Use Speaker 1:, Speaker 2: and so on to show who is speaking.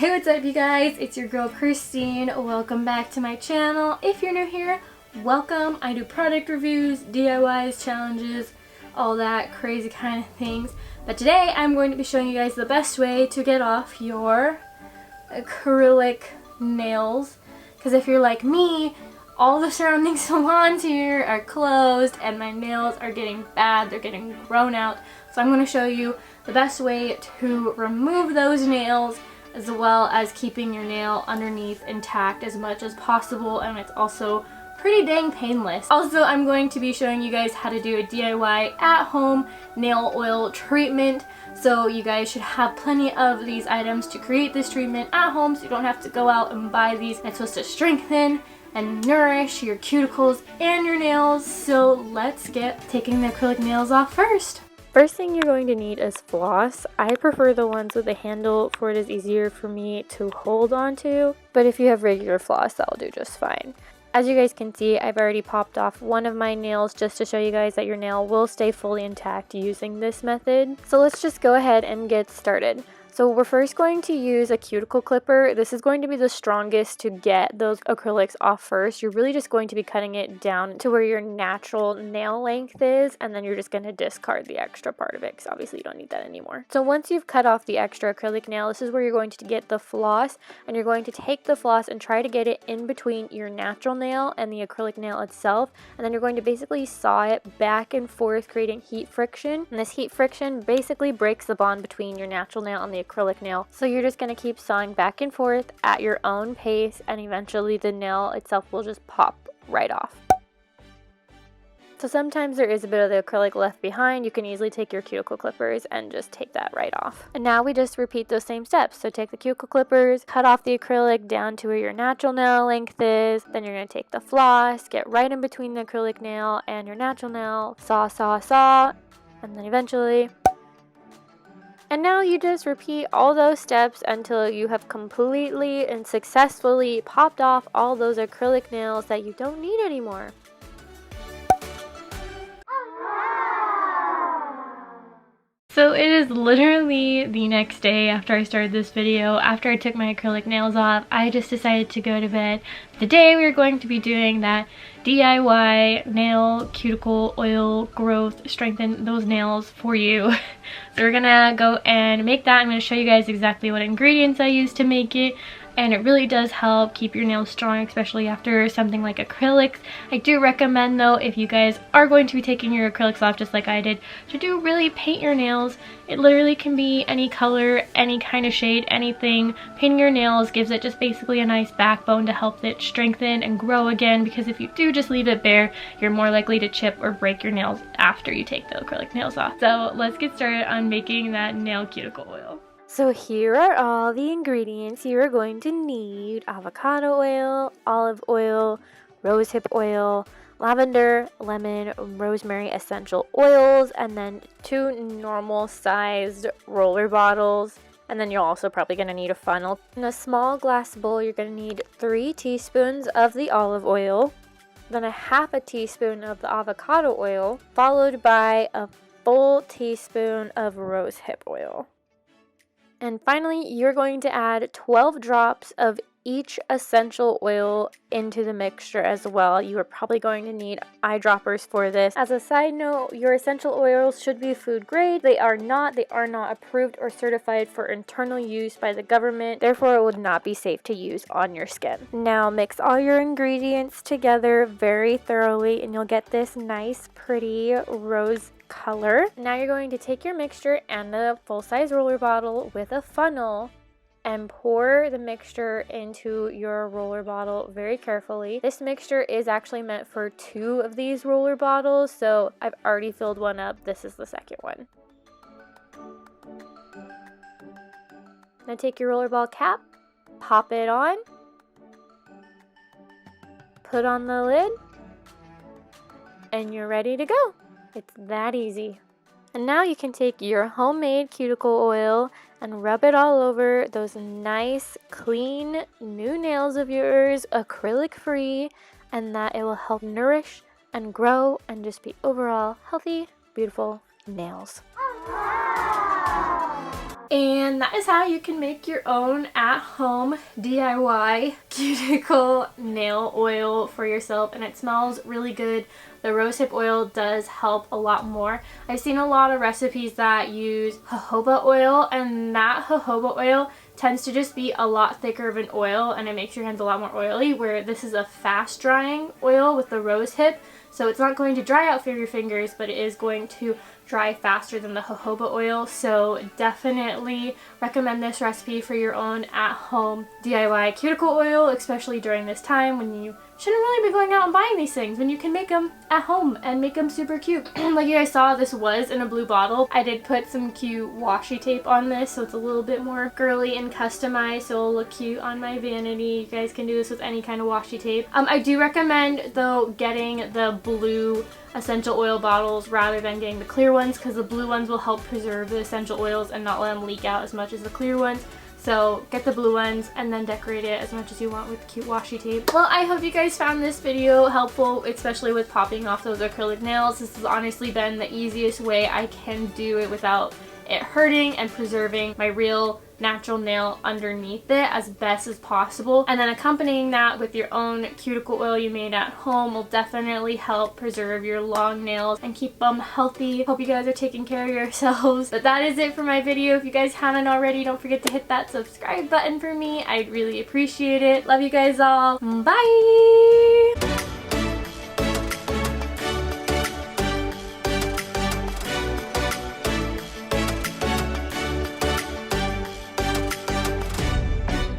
Speaker 1: Hey, what's up you guys? It's your girl Christine. Welcome back to my channel. If you're new here, welcome. I do product reviews, DIYs, challenges, all that crazy kind of things. But today I'm going to be showing you guys the best way to get off your acrylic nails. Because if you're like me, all the surrounding salons here are closed and my nails are getting bad. They're getting grown out. So I'm going to show you the best way to remove those nails, as well as keeping your nail underneath intact as much as possible, and it's also pretty dang painless. Also, I'm going to be showing you guys how to do a DIY at-home nail oil treatment, so you guys should have plenty of these items to create this treatment at home, so you don't have to go out and buy these. It's supposed to strengthen and nourish your cuticles and your nails, so let's get taking the acrylic nails off first. First thing you're going to need is floss. I prefer the ones with a handle for it is easier for me to hold onto, but if you have regular floss, that'll do just fine. As you guys can see, I've already popped off one of my nails just to show you guys that your nail will stay fully intact using this method. So let's just go ahead and get started. So we're first going to use a cuticle clipper. This is going to be the strongest to get those acrylics off first. You're really just going to be cutting it down to where your natural nail length is, and then you're just going to discard the extra part of it because obviously you don't need that anymore. So once you've cut off the extra acrylic nail, this is where you're going to get the floss, and you're going to take the floss and try to get it in between your natural nail and the acrylic nail itself, and then you're going to basically saw it back and forth, creating heat friction, and this heat friction basically breaks the bond between your natural nail and the acrylic nail. So you're just going to keep sawing back and forth at your own pace, and eventually the nail itself will just pop right off. So sometimes there is a bit of the acrylic left behind. You can easily take your cuticle clippers and just take that right off. And now we just repeat those same steps. So take the cuticle clippers, cut off the acrylic down to where your natural nail length is. Then you're going to take the floss, get right in between the acrylic nail and your natural nail, saw, saw, saw, and then eventually. And now you just repeat all those steps until you have completely and successfully popped off all those acrylic nails that you don't need anymore. So it is literally the next day after I started this video. After I took my acrylic nails off, I just decided to go to bed. Today we are going to be doing that DIY nail cuticle oil growth, strengthen those nails for you. So we're gonna go and make that. I'm gonna show you guys exactly what ingredients I use to make it. And it really does help keep your nails strong, especially after something like acrylics. I do recommend though, if you guys are going to be taking your acrylics off just like I did, to do really paint your nails. It literally can be any color, any kind of shade, anything. Painting your nails gives it just basically a nice backbone to help it strengthen and grow again, because if you do just leave it bare, you're more likely to chip or break your nails after you take the acrylic nails off. So let's get started on making that nail cuticle oil. So here are all the ingredients you are going to need: avocado oil, olive oil, rosehip oil, lavender, lemon, rosemary essential oils, and then 2 normal sized roller bottles. And then you're also probably going to need a funnel. In a small glass bowl, you're going to need 3 teaspoons of the olive oil, then a half a teaspoon of the avocado oil, followed by a full teaspoon of rosehip oil. And finally, you're going to add 12 drops of each essential oil into the mixture as well. You are probably going to need eyedroppers for this. As a side note, your essential oils should be food grade. They are not approved or certified for internal use by the government. Therefore, it would not be safe to use on your skin. Now mix all your ingredients together very thoroughly and you'll get this nice, pretty rose color. Now you're going to take your mixture and the full-size roller bottle with a funnel and pour the mixture into your roller bottle very carefully. This mixture is actually meant for 2 of these roller bottles, so I've already filled one up. This is the second one. Now take your roller ball cap, pop it on, put on the lid, and you're ready to go. It's that easy. And now you can take your homemade cuticle oil and rub it all over those nice, clean, new nails of yours, acrylic free, and that it will help nourish and grow and just be overall healthy, beautiful nails. And that is how you can make your own at-home DIY cuticle nail oil for yourself, and it smells really good. The rosehip oil does help a lot more. I've seen a lot of recipes that use jojoba oil, and that jojoba oil tends to just be a lot thicker of an oil, and it makes your hands a lot more oily, where this is a fast drying oil with the rosehip. So it's not going to dry out through your fingers, but it is going to dry faster than the jojoba oil. So definitely recommend this recipe for your own at-home DIY cuticle oil, especially during this time when you shouldn't really be going out and buying these things, when you can make them at home and make them super cute. Like you guys saw, this was in a blue bottle. I did put some cute washi tape on this, so it's a little bit more girly and customized, so it'll look cute on my vanity. You guys can do this with any kind of washi tape. I do recommend, though, getting the blue essential oil bottles rather than getting the clear ones, because the blue ones will help preserve the essential oils and not let them leak out as much as the clear ones. So get the blue ones and then decorate it as much as you want with cute washi tape. Well, I hope you guys found this video helpful, especially with popping off those acrylic nails. This has honestly been the easiest way I can do it without it hurting and preserving my real natural nail underneath it as best as possible. And then accompanying that with your own cuticle oil you made at home will definitely help preserve your long nails and keep them healthy. Hope you guys are taking care of yourselves. But that is it for my video. If you guys haven't already, don't forget to hit that subscribe button for me. I'd really appreciate it. Love you guys all. Bye!